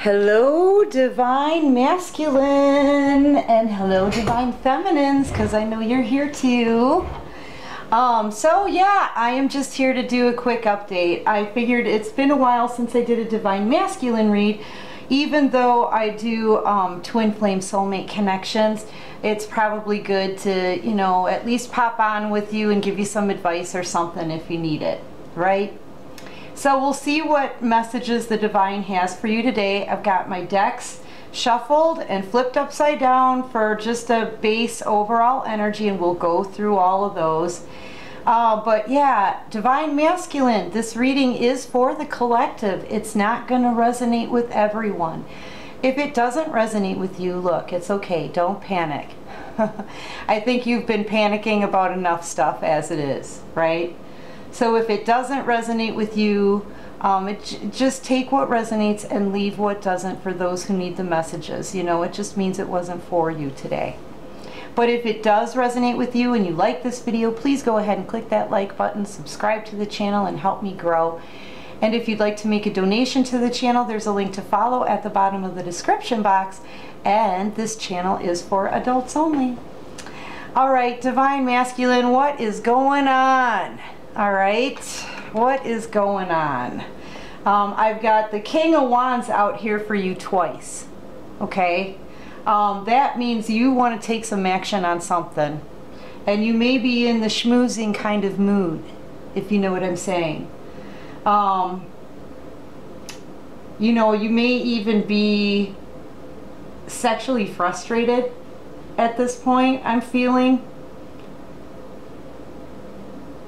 Hello Divine Masculine and hello Divine Feminines, because I know you're here too. So yeah, I am just here to do a quick update. I figured it's been a while since I did a Divine Masculine read. Even though I do twin flame soulmate connections, it's probably good to, you know, at least pop on with you and give you some advice or something if you need it, right? So we'll see what messages the Divine has for you today. I've got my decks shuffled and flipped upside down for just a base overall energy, and we'll go through all of those. But yeah, Divine Masculine, this reading is for the collective. It's not going to resonate with everyone. If it doesn't resonate with you, look, it's okay. Don't panic. I think you've been panicking about enough stuff as it is, right? So if it doesn't resonate with you, just take what resonates and leave what doesn't for those who need the messages. You know, it just means it wasn't for you today. But if it does resonate with you and you like this video, please go ahead and click that like button, subscribe to the channel, and help me grow. And if you'd like to make a donation to the channel, there's a link to follow at the bottom of the description box. And this channel is for adults only. All right, Divine Masculine, what is going on? All right, what is going on? I've got the King of Wands out here for you twice, okay? That means you want to take some action on something. And you may be in the schmoozing kind of mood, if you know what I'm saying. You know, you may even be sexually frustrated at this point, I'm feeling.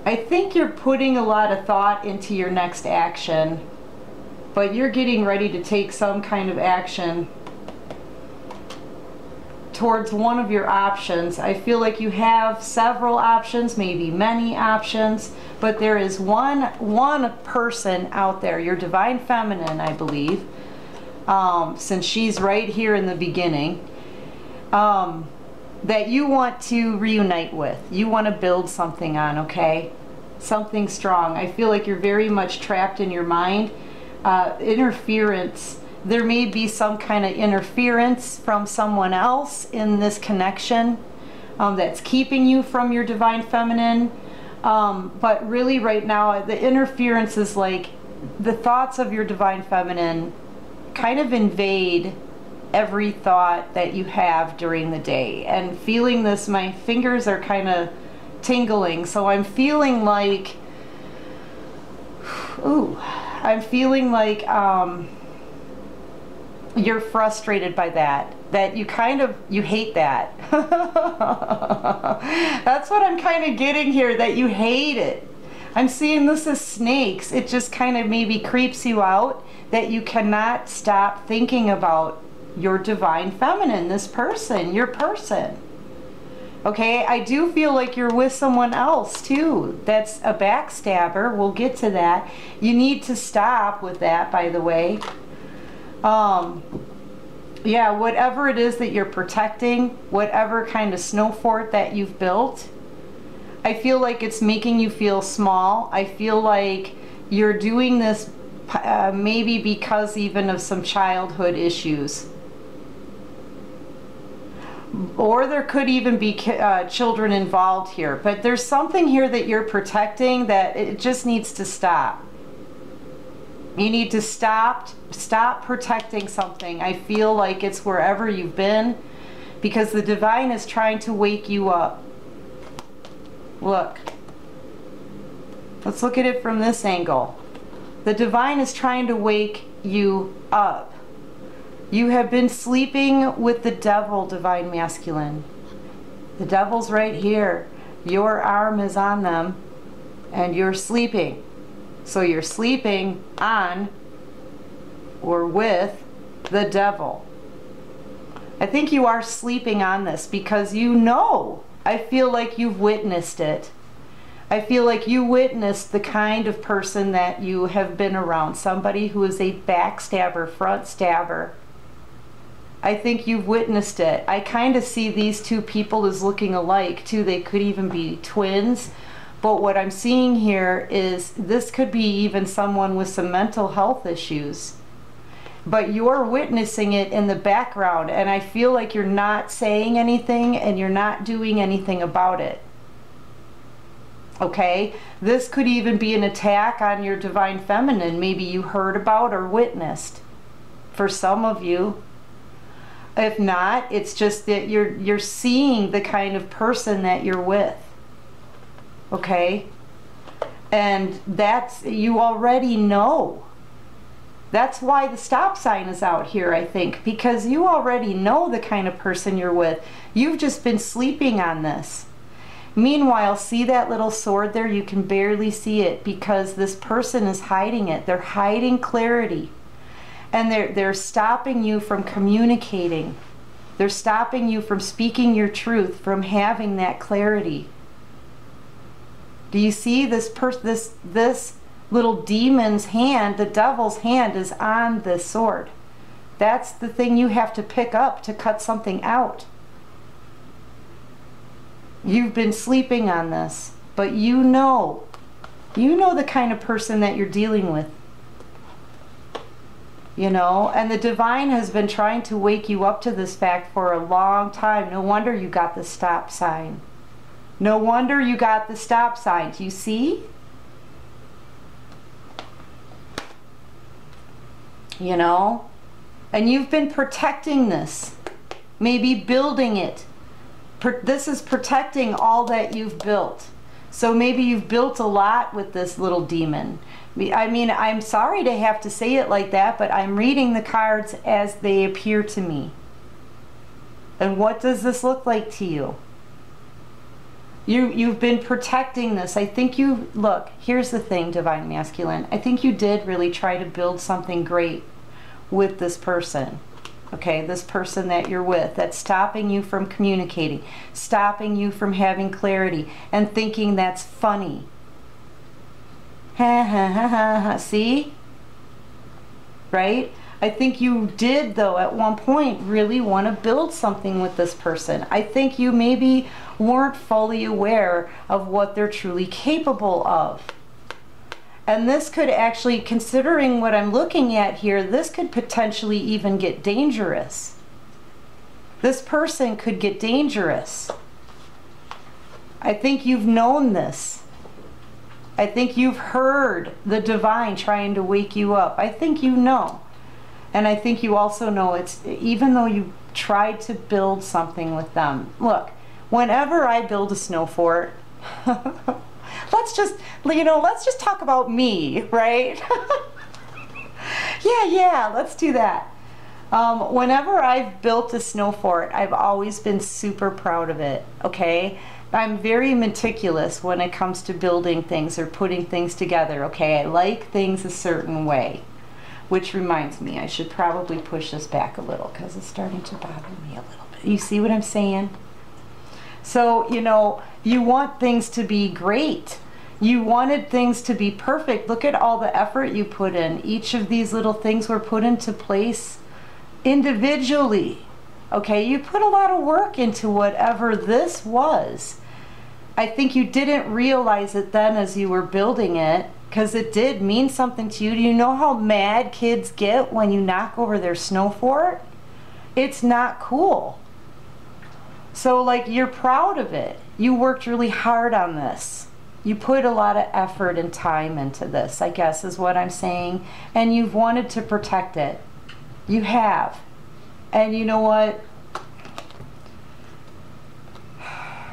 I think you're putting a lot of thought into your next action, but you're getting ready to take some kind of action towards one of your options. I feel like you have several options, maybe many options, but there is one person out there, your Divine Feminine, I believe, since she's right here in the beginning, that you want to reunite with. You want to build something on, okay? Something strong. I feel like you're very much trapped in your mind. Interference. There may be some kind of interference from someone else in this connection that's keeping you from your Divine Feminine. But really right now, the interference is like the thoughts of your Divine Feminine kind of invade every thought that you have during the day. And feeling this, my fingers are kind of tingling, so I'm feeling like, ooh, I'm feeling like you're frustrated by that you kind of, you hate that. That's what I'm kind of getting here, that you hate it. I'm seeing this as snakes. It just kind of maybe creeps you out that you cannot stop thinking about your Divine Feminine, this person, your person. Okay, I do feel like you're with someone else too. That's a backstabber. We'll get to that. You need to stop with that, by the way. Yeah, whatever it is that you're protecting, whatever kind of snow fort that you've built, I feel like it's making you feel small. I feel like you're doing this maybe because even of some childhood issues. Or there could even be children involved here. But there's something here that you're protecting that it just needs to stop. You need to stop protecting something. I feel like it's wherever you've been, because the Divine is trying to wake you up. Look. Let's look at it from this angle. The Divine is trying to wake you up. You have been sleeping with the devil, Divine Masculine. The devil's right here. Your arm is on them and you're sleeping. So you're sleeping on or with the devil. I think you are sleeping on this because you know. I feel like you've witnessed it. I feel like you witnessed the kind of person that you have been around. Somebody who is a backstabber, front stabber. I think you've witnessed it. I kind of see these two people as looking alike too. They could even be twins. But what I'm seeing here is this could be even someone with some mental health issues. but you're witnessing it in the background, and I feel like you're not saying anything and you're not doing anything about it. Okay, this could even be an attack on your divine feminine, maybe you heard about or witnessed, for some of you. If not, it's just that you're seeing the kind of person that you're with. Okay, and that's, you already know. That's why the stop sign is out here, I think, because you already know the kind of person you're with. You've just been sleeping on this. Meanwhile, see that little sword there? You can barely see it because this person is hiding it. They're hiding clarity. And they're stopping you from communicating. They're stopping you from speaking your truth, from having that clarity. Do you see this little demon's hand, the devil's hand, is on this sword? That's the thing you have to pick up to cut something out. You've been sleeping on this, but you know the kind of person that you're dealing with. You know, and the divine has been trying to wake you up to this fact for a long time. No wonder you got the stop sign. No wonder you got the stop sign. Do you see? You know, and you've been protecting this, maybe building it. This is protecting all that you've built. So maybe you've built a lot with this little demon. I mean, I'm sorry to have to say it like that, but I'm reading the cards as they appear to me. And what does this look like to you? You've been protecting this. I think you, look, here's the thing, Divine Masculine. I think you did really try to build something great with this person. Okay, this person that you're with, that's stopping you from communicating, stopping you from having clarity, and thinking that's funny. Ha ha ha ha ha, see? Right? I think you did, though, at one point really want to build something with this person. I think you maybe weren't fully aware of what they're truly capable of. And this could actually, considering what I'm looking at here, this could potentially even get dangerous. This person could get dangerous. I think you've known this. I think you've heard the divine trying to wake you up. I think you know. And I think you also know it's, even though you tried to build something with them. Look, whenever I build a snow fort, let's just talk about me, right? yeah, let's do that. Whenever I've built a snow fort, I've always been super proud of it, okay? I'm very meticulous when it comes to building things or putting things together, okay? I like things a certain way. Which reminds me, I should probably push this back a little because it's starting to bother me a little bit. You see what I'm saying? So, you know, you want things to be great. You wanted things to be perfect. Look at all the effort you put in. Each of these little things were put into place individually. Okay, you put a lot of work into whatever this was. I think you didn't realize it then as you were building it, because it did mean something to you. Do you know how mad kids get when you knock over their snow fort? It's not cool. So, like, you're proud of it. You worked really hard on this. You put a lot of effort and time into this, I guess is what I'm saying. And you've wanted to protect it. You have. And you know what?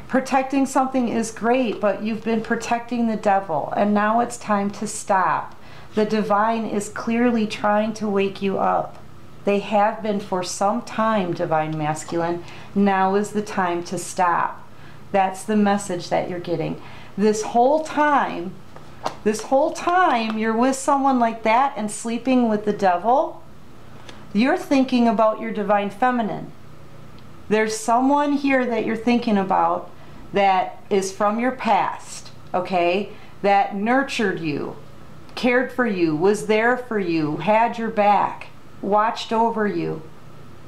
Protecting something is great, but you've been protecting the devil, and now it's time to stop. The divine is clearly trying to wake you up. They have been for some time, Divine Masculine. Now is the time to stop. That's the message that you're getting. This whole time you're with someone like that and sleeping with the devil, you're thinking about your divine feminine. There's someone here that you're thinking about that is from your past, okay, that nurtured you, cared for you, was there for you, had your back, watched over you,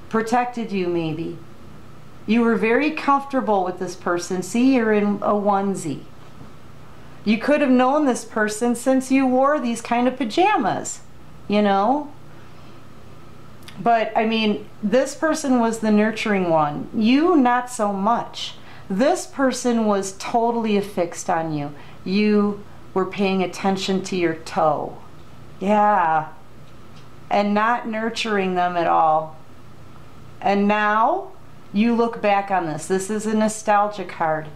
protected you maybe. You were very comfortable with this person. See, you're in a onesie. You could have known this person since you wore these kind of pajamas, you know? But I mean, this person was the nurturing one. You, not so much. This person was totally affixed on you. You were paying attention to your toe. Yeah. And not nurturing them at all. And now you look back on this. This is a nostalgia card.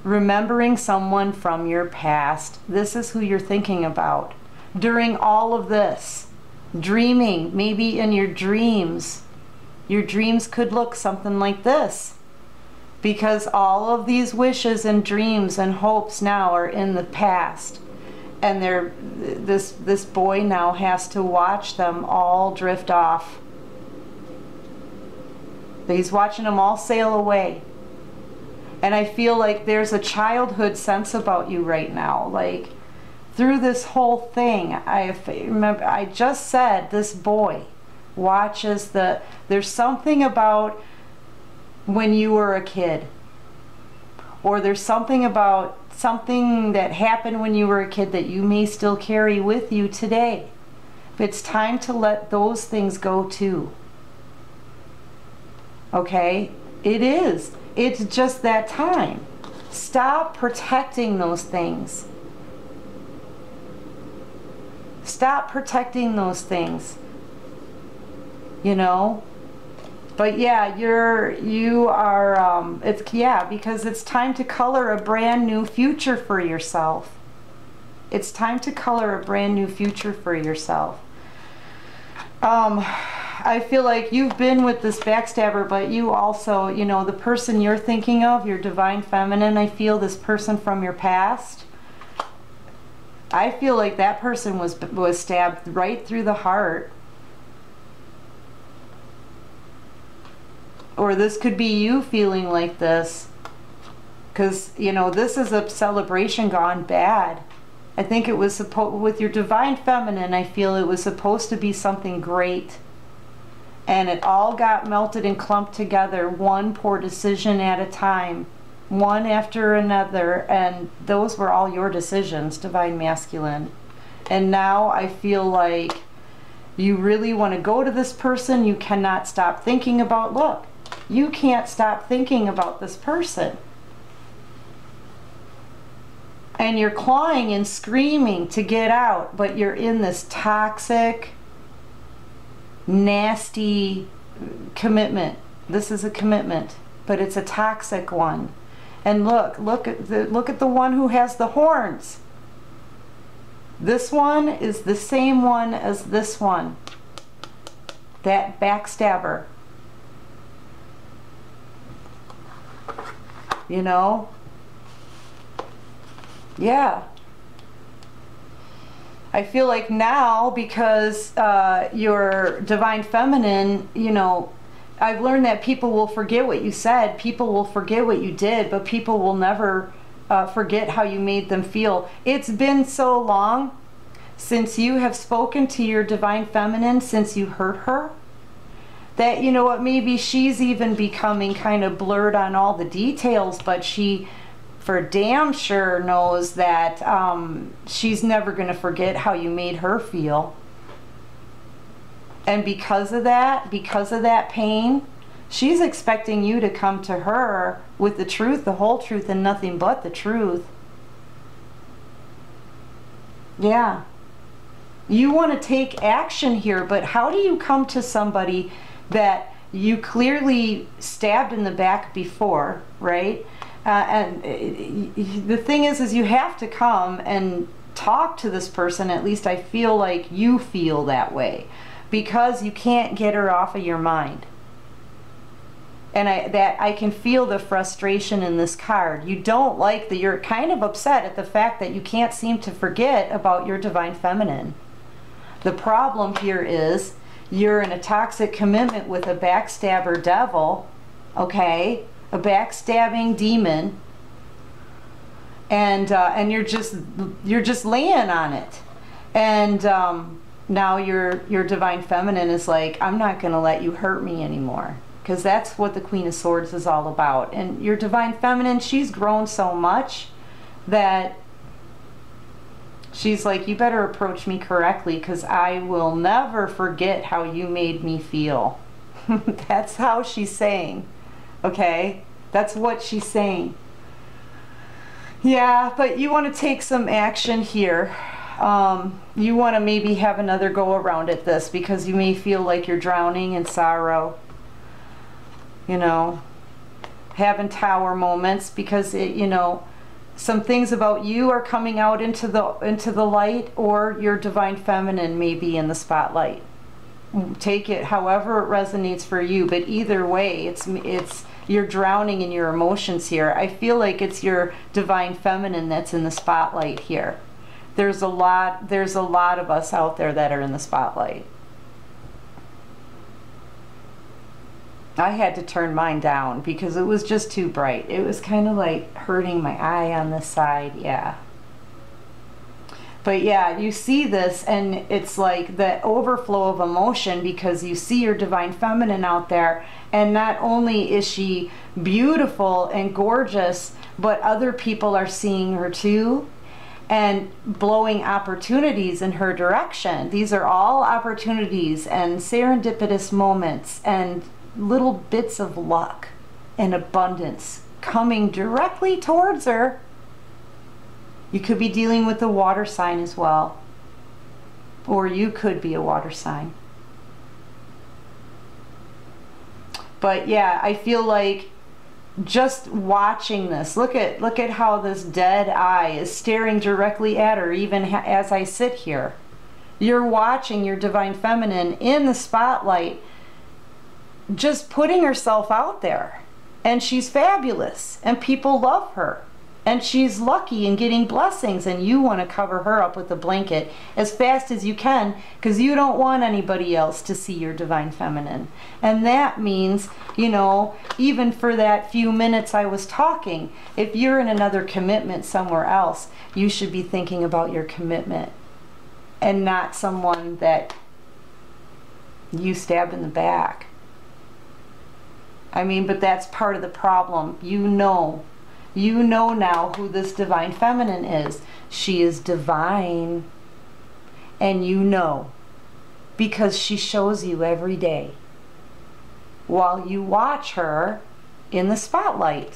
Remembering someone from your past. This is who you're thinking about. During all of this. Dreaming, maybe in your dreams. Your dreams could look something like this. Because all of these wishes and dreams and hopes now are in the past. And this boy now has to watch them all drift off. He's watching them all sail away. And I feel like there's a childhood sense about you right now. Like, through this whole thing, I remember I just said this boy watches there's something about when you were a kid. Or there's something about something that happened when you were a kid that you may still carry with you today. It's time to let those things go too. Okay? It is. It's just that time. Stop protecting those things. Stop protecting those things. You know? But yeah, you are because it's time to color a brand new future for yourself. It's time to color a brand new future for yourself. I feel like you've been with this backstabber, but you also, you know, the person you're thinking of, your divine feminine, I feel this person from your past. I feel like that person was stabbed right through the heart. Or this could be you feeling like this. Because, you know, this is a celebration gone bad. I think it was supposed, with your divine feminine, I feel it was supposed to be something great. And it all got melted and clumped together, one poor decision at a time. One after another, and those were all your decisions, divine masculine. And now I feel like you really want to go to this person. You cannot stop thinking about, look, you can't stop thinking about this person. And you're clawing and screaming to get out, but you're in this toxic, nasty commitment. This is a commitment, but it's a toxic one. And look at the one who has the horns. This one is the same one as this one. That backstabber. You know? Yeah. I feel like now, because your divine feminine, you know, I've learned that people will forget what you said, people will forget what you did, but people will never forget how you made them feel. It's been so long since you have spoken to your divine feminine, since you hurt her, that, you know what, maybe she's even becoming kind of blurred on all the details, but she for damn sure knows that she's never going to forget how you made her feel. And because of that pain, she's expecting you to come to her with the truth, the whole truth, and nothing but the truth. Yeah. You want to take action here, but how do you come to somebody that you clearly stabbed in the back before, right? And the thing is you have to come and talk to this person. At least I feel like you feel that way, because you can't get her off of your mind. And I can feel the frustration in this card. You don't like that. You're kind of upset at the fact that you can't seem to forget about your divine feminine. The problem here is you're in a toxic commitment with a backstabber devil, okay? A backstabbing demon, and you're just laying on it, and now your divine feminine is like, I'm not going to let you hurt me anymore, because that's what the Queen of Swords is all about. And your divine feminine, she's grown so much that She's like, you better approach me correctly because I will never forget how you made me feel. That's how she's saying. Okay? That's what she's saying. Yeah, but you want to take some action here. You want to maybe have another go around at this because you may feel like you're drowning in sorrow. You know, having tower moments because it, you know, some things about you are coming out into the light, or your divine feminine may be in the spotlight. Take it however it resonates for you, but either way, it's you're drowning in your emotions here. I feel like it's your divine feminine that's in the spotlight here. There's a lot of us out there that are in the spotlight. I had to turn mine down because it was just too bright. It was kind of like hurting my eye on this side, yeah. But yeah, you see this and it's like the overflow of emotion because you see your divine feminine out there, and not only is she beautiful and gorgeous, but other people are seeing her too and blowing opportunities in her direction. These are all opportunities and serendipitous moments and little bits of luck and abundance coming directly towards her. You could be dealing with a water sign as well, or you could be a water sign. But yeah, I feel like just watching this, look at how this dead eye is staring directly at her even as I sit here. You're watching your divine feminine in the spotlight, just putting herself out there, and she's fabulous and people love her and she's lucky and getting blessings, and you want to cover her up with a blanket as fast as you can because you don't want anybody else to see your divine feminine. And that means, you know, even for that few minutes I was talking, if you're in another commitment somewhere else, you should be thinking about your commitment and not someone that you stabbed in the back. I mean, but that's part of the problem. You know now who this divine feminine is. She is divine, and you know, because she shows you every day while you watch her in the spotlight.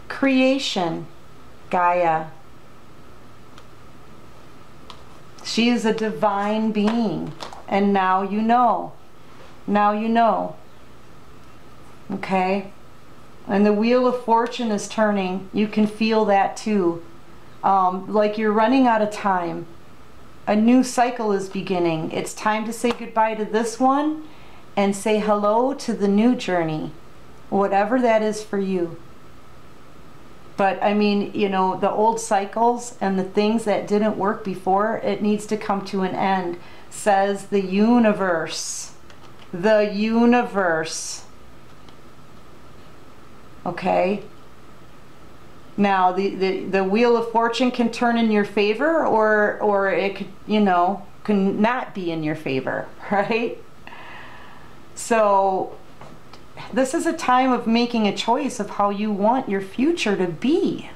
Creation, Gaia. She is a divine being, and now you know. Now you know. Okay? And the wheel of fortune is turning. You can feel that too. Like you're running out of time. A new cycle is beginning. It's time to say goodbye to this one and say hello to the new journey, whatever that is for you. But I mean, you know, the old cycles and the things that didn't work before, it needs to come to an end, says the universe. The universe. Okay? Now, the wheel of fortune can turn in your favor, or it could, you know, can not be in your favor, right? So this is a time of making a choice of how you want your future to be.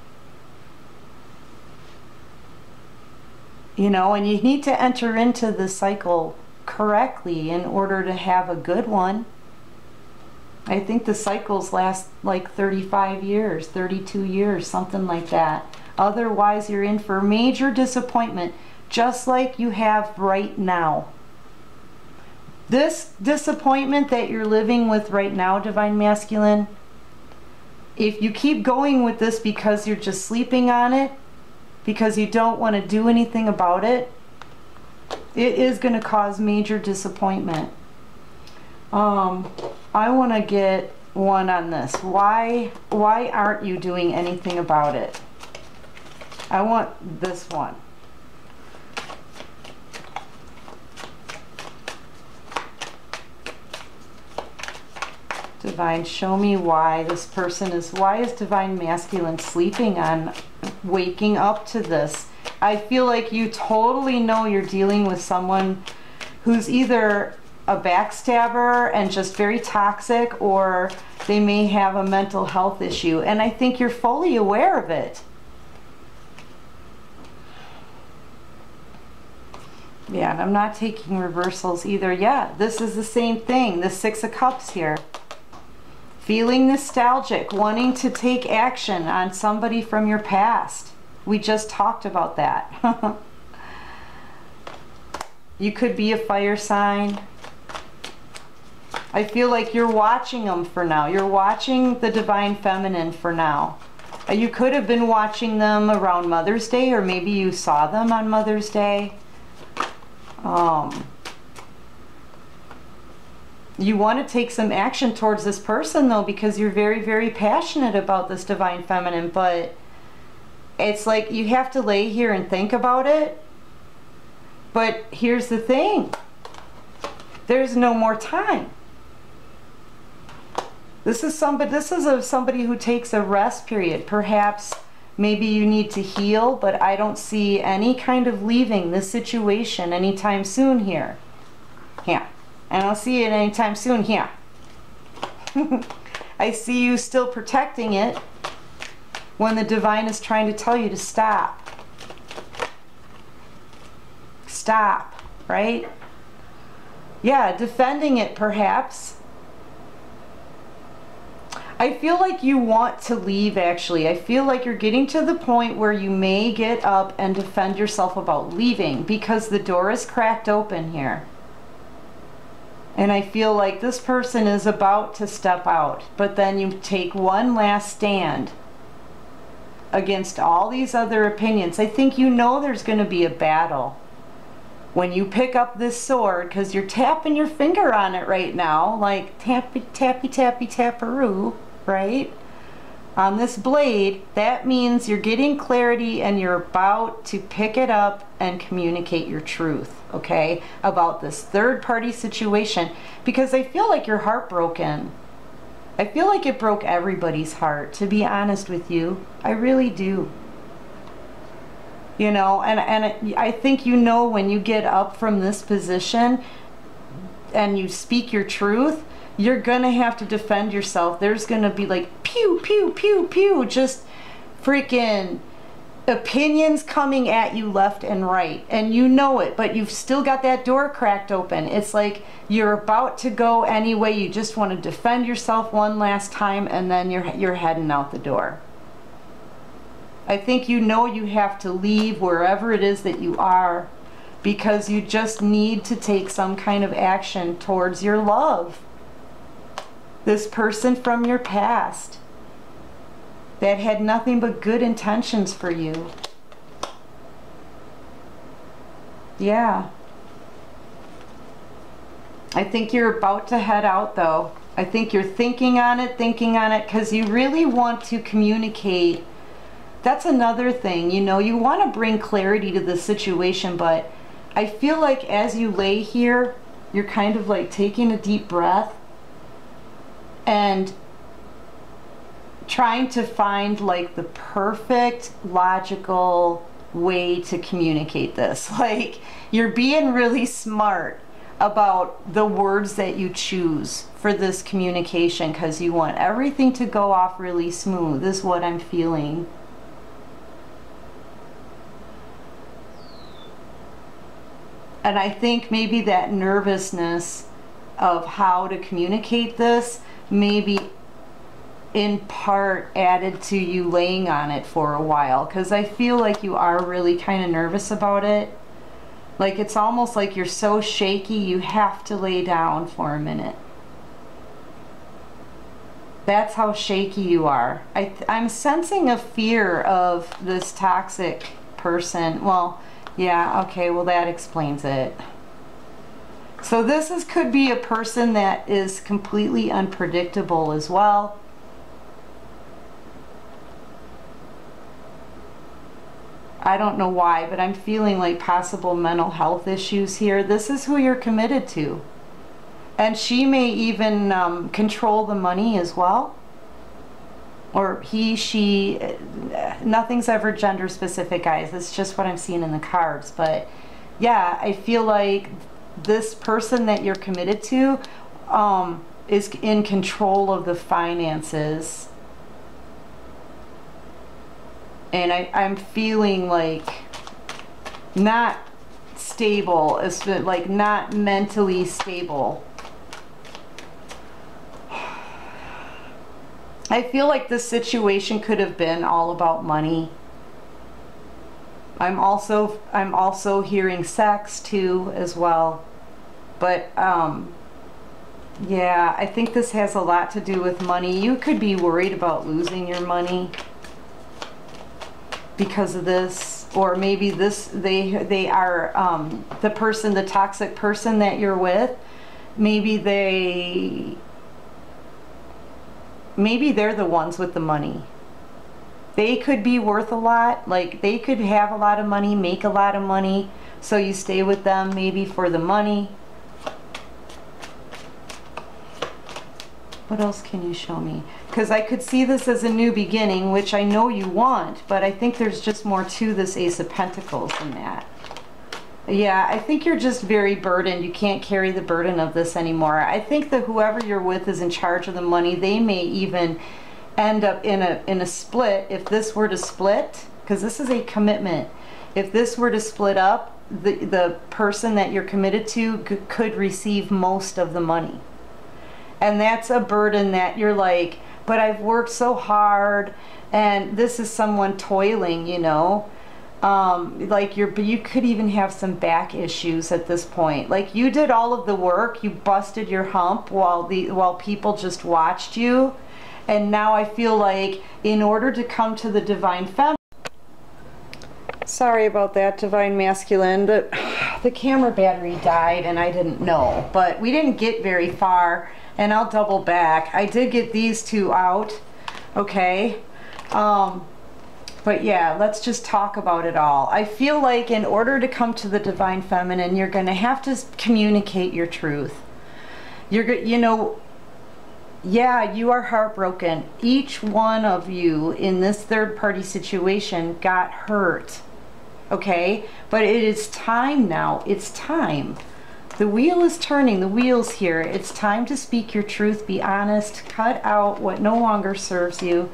You know, and you need to enter into the cycle correctly in order to have a good one. I think the cycles last like 35 years, 32 years, something like that. Otherwise, you're in for major disappointment, just like you have right now. This disappointment that you're living with right now, Divine Masculine, if you keep going with this because you're just sleeping on it, because you don't want to do anything about it, it is going to cause major disappointment. I want to get one on this. Why aren't you doing anything about it? I want this one. Divine, show me why this person is, why is Divine Masculine sleeping on waking up to this? I feel like you totally know you're dealing with someone who's either a backstabber and just very toxic, or they may have a mental health issue, and I think you're fully aware of it. Yeah, and I'm not taking reversals either. Yeah, this is the same thing. The Six of Cups here. Feeling nostalgic, wanting to take action on somebody from your past. We just talked about that. You could be a fire sign. I feel like you're watching them for now. You're watching the Divine Feminine for now. You could have been watching them around Mother's Day, or maybe you saw them on Mother's Day. You want to take some action towards this person though, because you're very, very passionate about this Divine Feminine, but it's like you have to lay here and think about it. But here's the thing. There's no more time. This is somebody who takes a rest period. Perhaps maybe you need to heal, but I don't see any kind of leaving this situation anytime soon here. Yeah. I don't see it anytime soon here. I see you still protecting it when the divine is trying to tell you to stop. Stop, right? Yeah, defending it perhaps. I feel like you want to leave actually. I feel like you're getting to the point where you may get up and defend yourself about leaving because the door is cracked open here. And I feel like this person is about to step out, but then you take one last stand against all these other opinions. I think you know there's going to be a battle. When you pick up this sword, because you're tapping your finger on it right now, like tappy, tappy, tappy, tapperoo, right? On this blade, that means you're getting clarity and you're about to pick it up and communicate your truth, okay, about this third-party situation, because I feel like you're heartbroken. I feel like it broke everybody's heart, to be honest with you. I really do. You know, and I think you know when you get up from this position and you speak your truth, you're gonna have to defend yourself. There's gonna be like pew, pew, pew, pew, just freaking opinions coming at you left and right. And you know it, but you've still got that door cracked open. It's like you're about to go anyway. You just want to defend yourself one last time, and then you're heading out the door. I think you know you have to leave wherever it is that you are, because you just need to take some kind of action towards your love. This person from your past that had nothing but good intentions for you. Yeah. I think you're about to head out though. I think you're thinking on it, because you really want to communicate. That's another thing, you know, you want to bring clarity to the situation, but I feel like as you lay here, you're kind of like taking a deep breath and trying to find like the perfect logical way to communicate this. Like you're being really smart about the words that you choose for this communication, because you want everything to go off really smooth, is what I'm feeling. And I think maybe that nervousness of how to communicate this maybe in part added to you laying on it for a while, because I feel like you are really kind of nervous about it. Like it's almost like you're so shaky you have to lay down for a minute. That's how shaky you are. I'm sensing a fear of this toxic person. Well, yeah, okay, well that explains it. So this could be a person that is completely unpredictable as well. I don't know why, but I'm feeling like possible mental health issues here. This is who you're committed to. And she may even control the money as well. Or he, she, nothing's ever gender specific, guys. It's just what I'm seeing in the cards. But yeah, I feel like this person that you're committed to is in control of the finances. And I'm feeling like not stable, it's like not mentally stable. I feel like this situation could have been all about money. I'm also hearing sex too as well. But yeah, I think this has a lot to do with money. You could be worried about losing your money because of this, or maybe this they are the person, the toxic person that you're with, maybe they're the ones with the money. They could be worth a lot, like they could have a lot of money, make a lot of money, so you stay with them maybe for the money. What else can you show me? Because I could see this as a new beginning, which I know you want, but I think there's just more to this Ace of Pentacles than that. Yeah, I think you're just very burdened. You can't carry the burden of this anymore. I think that whoever you're with is in charge of the money. They may even end up in a split. If this were to split, because this is a commitment, if this were to split up, the person that you're committed to could receive most of the money. And that's a burden that you're like, but I've worked so hard, and this is someone toiling, you know. Like you could even have some back issues at this point. Like you did all of the work, you busted your hump while people just watched you. And now I feel like in order to come to the Divine Feminine, sorry about that, Divine Masculine, the camera battery died and I didn't know, but we didn't get very far, and I'll double back. I did get these two out, okay? But yeah, let's just talk about it all. I feel like in order to come to the Divine Feminine, you're going to have to communicate your truth. You know, yeah, you are heartbroken. Each one of you in this third-party situation got hurt, okay? But it is time now. It's time. The wheel is turning. The wheel's here. It's time to speak your truth. Be honest. Cut out what no longer serves you.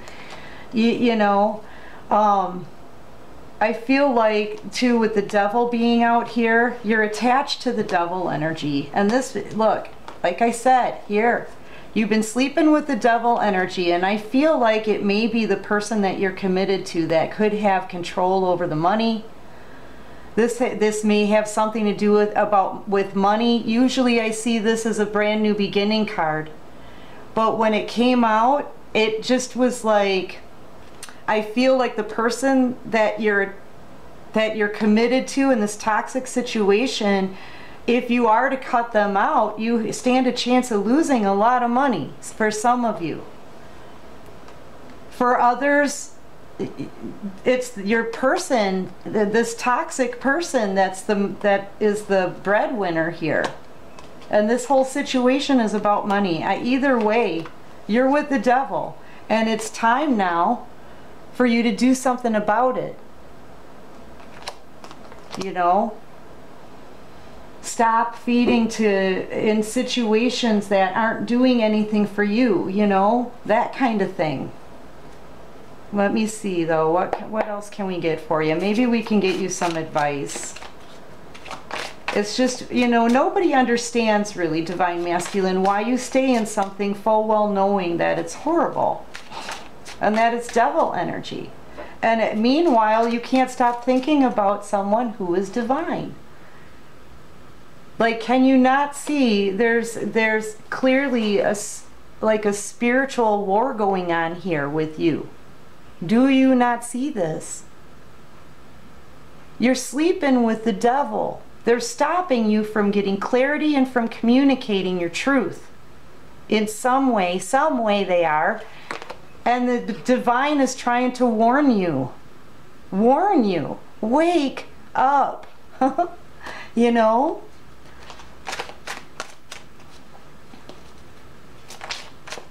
You know, I feel like, too, with the devil being out here, you're attached to the devil energy. And this, look, like I said, here, you've been sleeping with the devil energy, and I feel like it may be the person that you're committed to that could have control over the money. This may have something to do with money. Usually I see this as a brand new beginning card. But when it came out, it just was like, I feel like the person that you're committed to in this toxic situation, if you are to cut them out, you stand a chance of losing a lot of money for some of you. For others, it's your person, this toxic person that is the breadwinner here. And this whole situation is about money. Either way, you're with the devil, and it's time now for you to do something about it. You know? Stop feeding in situations that aren't doing anything for you, you know? That kind of thing. Let me see though, what else can we get for you? Maybe we can get you some advice. It's just, you know, nobody understands really, Divine Masculine, why you stay in something full well knowing that it's horrible and that it's devil energy. And meanwhile, you can't stop thinking about someone who is divine. Like, can you not see there's clearly like a spiritual war going on here with you? Do you not see this? You're sleeping with the devil. They're stopping you from getting clarity and from communicating your truth. In some way they are. And the divine is trying to warn you. Warn you. Wake up. You know?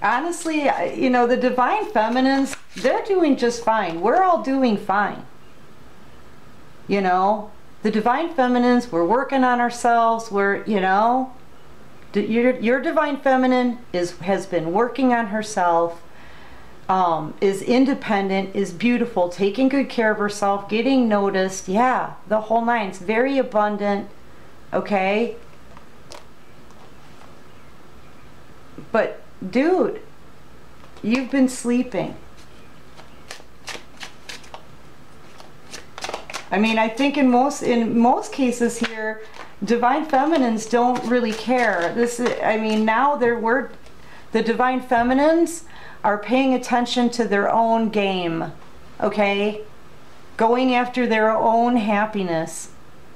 Honestly, you know, the Divine Feminines, they're doing just fine. We're all doing fine. You know, the Divine Feminines, we're working on ourselves. We're, you know, your Divine Feminine has been working on herself. is independent, is beautiful, taking good care of herself, getting noticed, yeah, the whole nine. It's very abundant, okay? But dude, you've been sleeping. I mean, I think in most cases here, divine feminines don't really care. This is, I mean, now the divine feminines are paying attention to their own game, okay? Going after their own happiness.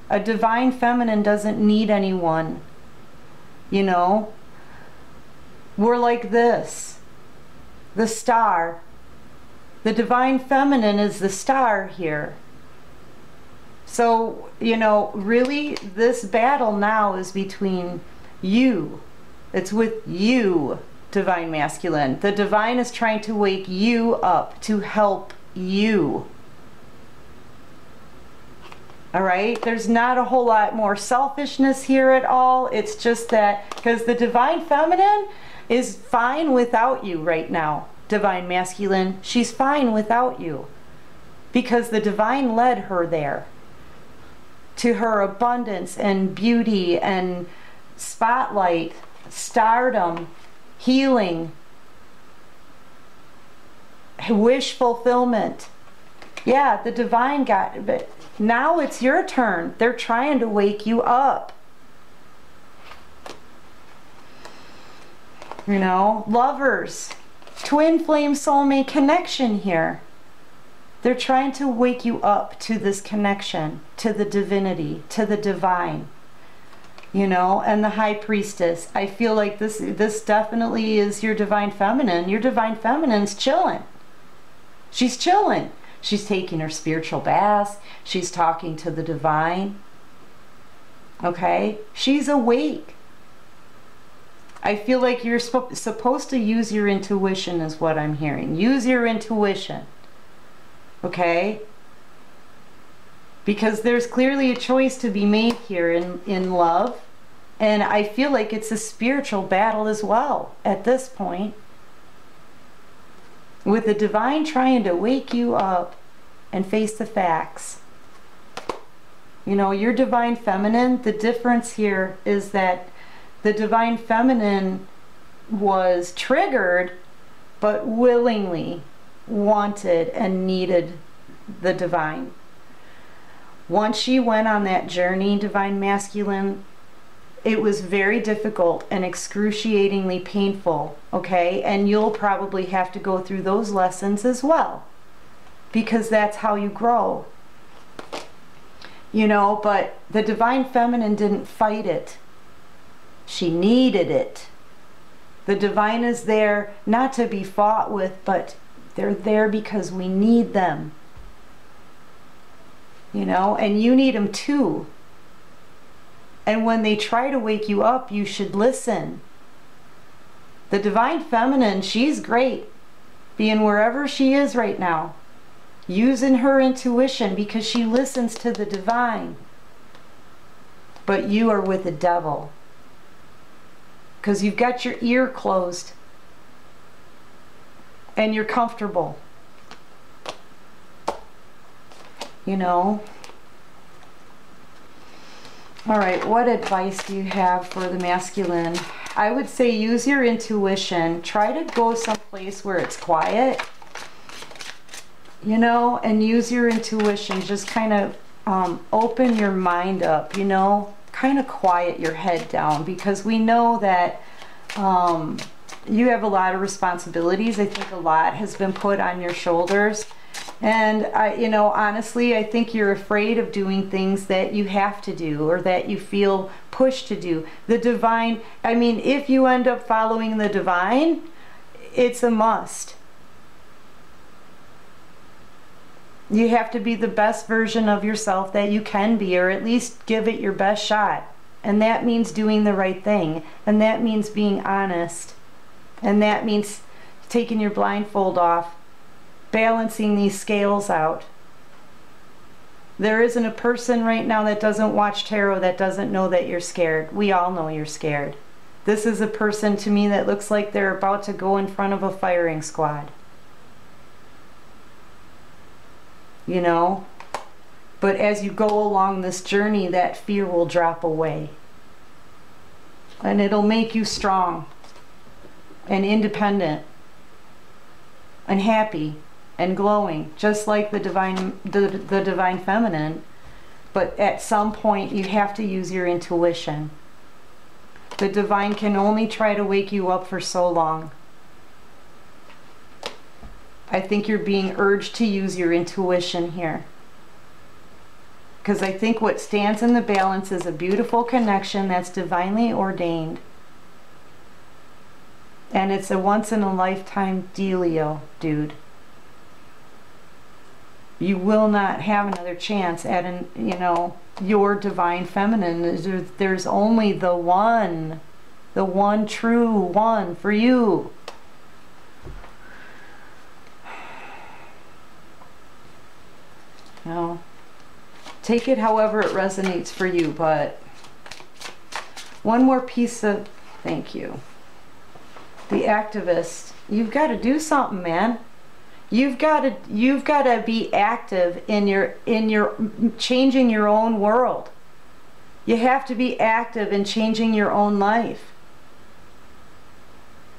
A divine feminine doesn't need anyone, you know? We're like this, the star. The divine feminine is the star here. So, you know, really this battle now is between you. It's with you, divine masculine. The divine is trying to wake you up, to help you. All right? There's not a whole lot more selfishness here at all. It's just that, because the divine feminine is fine without you right now, divine masculine. She's fine without you. Because the divine led her there. To her abundance and beauty and spotlight, stardom, healing, wish fulfillment. Yeah, the divine got it, but now it's your turn. They're trying to wake you up. You know, lovers, twin flame soulmate connection here. They're trying to wake you up to this connection, to the divinity, to the divine, you know, and the high priestess. I feel like this definitely is your divine feminine. Your divine feminine's chilling. She's chilling. She's taking her spiritual baths. She's talking to the divine. Okay? She's awake. I feel like you're supposed to use your intuition is what I'm hearing. Use your intuition. Okay? Because there's clearly a choice to be made here in love. And I feel like it's a spiritual battle as well at this point. With the divine trying to wake you up and face the facts. You know, your divine feminine, the difference here is that the divine feminine was triggered, but willingly wanted and needed the divine. Once she went on that journey, divine masculine, it was very difficult and excruciatingly painful, okay? And you'll probably have to go through those lessons as well, because that's how you grow. You know, but the divine feminine didn't fight it. She needed it. The divine is there not to be fought with, but they're there because we need them. You know, and you need them too. And when they try to wake you up, you should listen. The divine feminine, she's great, being wherever she is right now, using her intuition because she listens to the divine. But you are with the devil because you've got your ear closed. And you're comfortable. You know? Alright, what advice do you have for the masculine? I would say use your intuition. Try to go someplace where it's quiet. You know? And use your intuition. Just kind of open your mind up, you know? Kind of quiet your head down. Because we know that you have a lot of responsibilities. I think a lot has been put on your shoulders. And you know, honestly, I think you're afraid of doing things that you have to do or that you feel pushed to do. The divine, I mean, if you end up following the divine, it's a must. You have to be the best version of yourself that you can be, or at least give it your best shot. And that means doing the right thing. And that means being honest. And that means taking your blindfold off, balancing these scales out. There isn't a person right now that doesn't watch tarot that doesn't know that you're scared. We all know you're scared. This is a person to me that looks like they're about to go in front of a firing squad. you know? But as you go along this journey, that fear will drop away. And it'll make you strong and independent and happy and glowing, just like the divine feminine. But at some point you have to use your intuition. The divine can only try to wake you up for so long. I think you're being urged to use your intuition here. Because I think what stands in the balance is a beautiful connection that's divinely ordained. And it's a once-in-a-lifetime dealio, dude. You will not have another chance at your divine feminine. There's only the one true one for you. No. Take it however it resonates for you, but one more piece of, thank you. The activist, you've got to do something, man. You've got to be active in your changing your own world. You have to be active in changing your own life.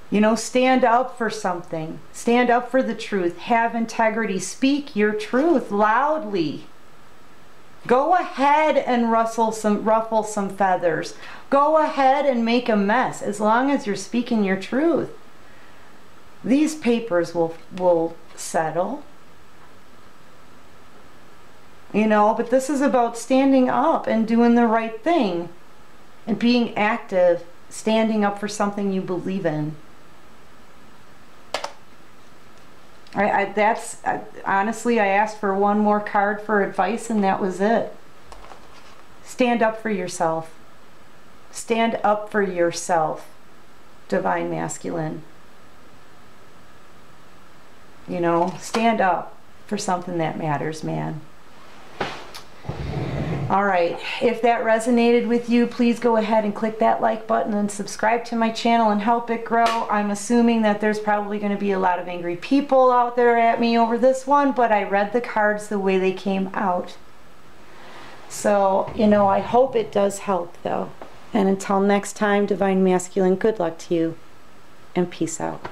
You know, stand up for something. Stand up for the truth. Have integrity. Speak your truth loudly. Go ahead and ruffle some feathers. Go ahead and make a mess, as long as you're speaking your truth. These papers will settle. You know, but this is about standing up and doing the right thing and being active, standing up for something you believe in. Honestly, I asked for one more card for advice, and that was it. Stand up for yourself. Stand up for yourself, divine masculine. You know, stand up for something that matters, man. All right, if that resonated with you, please go ahead and click that like button and subscribe to my channel and help it grow. I'm assuming that there's probably going to be a lot of angry people out there at me over this one, but I read the cards the way they came out. So, you know, I hope it does help, though. And until next time, divine masculine, good luck to you, and peace out.